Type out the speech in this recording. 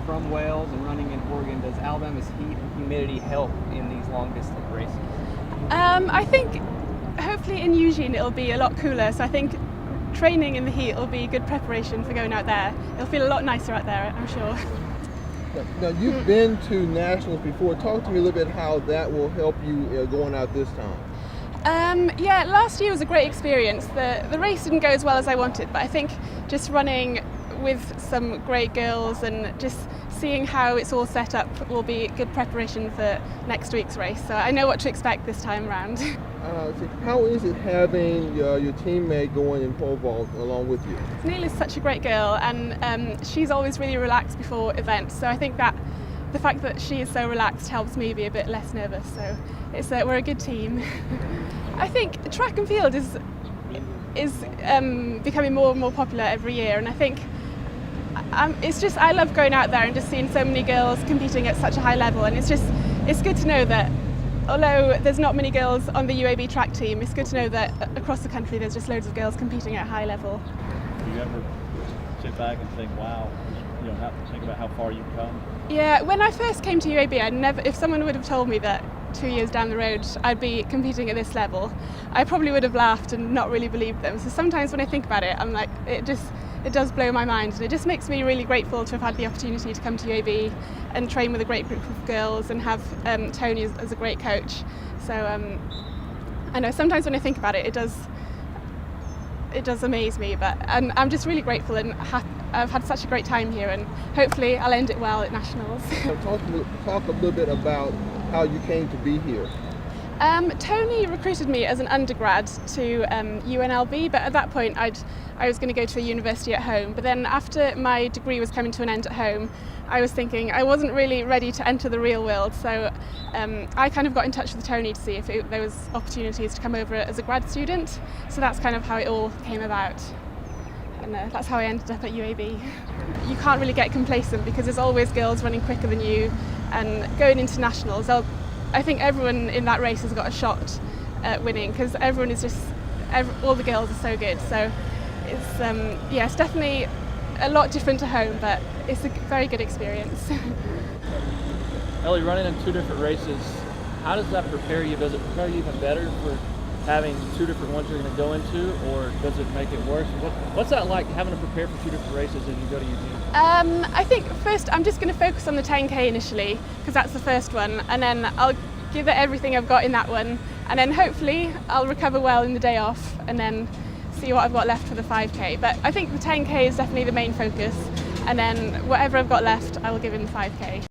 from Wales and running in Oregon, does Alabama's heat and humidity help in these long-distance races? I think hopefully in Eugene it'll be a lot cooler, so I think training in the heat will be good preparation for going out there. It'll feel a lot nicer out there, I'm sure. Now you've been to nationals before. Talk to me a little bit how that will help you going out this time. Yeah, last year was a great experience. The race didn't go as well as I wanted, but I think just running with some great girls and just seeing how it's all set up will be good preparation for next week's race. So I know what to expect this time around. How is it having your teammate going in Provo along with you? Neil is such a great girl, and she's always really relaxed before events. So I think that the fact that she is so relaxed helps me be a bit less nervous. So we're a good team. I think track and field is becoming more and more popular every year, and I think I love going out there and just seeing so many girls competing at such a high level, and it's good to know that although there's not many girls on the UAB track team, it's good to know that across the country there's just loads of girls competing at a high level. Do you ever sit back and think, wow, think about how far you've come? Yeah, when I first came to UAB, if someone would have told me that 2 years down the road I'd be competing at this level, I probably would have laughed and not really believed them. So sometimes when I think about it, I'm like, it does blow my mind, and it just makes me really grateful to have had the opportunity to come to UAB and train with a great group of girls and have Tony as a great coach. So I know sometimes when I think about it, it does amaze me, and I'm just really grateful, and I've had such a great time here, and hopefully I'll end it well at nationals. So talk a little bit about how you came to be here. Tony recruited me as an undergrad to UNLV, but at that point I was going to go to a university at home. But then after my degree was coming to an end at home, I was thinking I wasn't really ready to enter the real world, so I kind of got in touch with Tony to see if there was opportunities to come over as a grad student. So that's kind of how it all came about, and that's how I ended up at UAB. You can't really get complacent because there's always girls running quicker than you, and going into nationals, I think everyone in that race has got a shot at winning, because everyone is all the girls are so good. So it's definitely a lot different to home, but it's a very good experience. Ellie, running in two different races, how does that prepare you? Does it prepare you even better for having two different ones you're going to go into, or does it make it worse? What's that like, having to prepare for two different races as you go to Eugene? I think first I'm just going to focus on the 10K initially, because that's the first one, and then I'll give it everything I've got in that one, and then hopefully I'll recover well in the day off, and then see what I've got left for the 5K. But I think the 10K is definitely the main focus, and then whatever I've got left I will give in the 5K.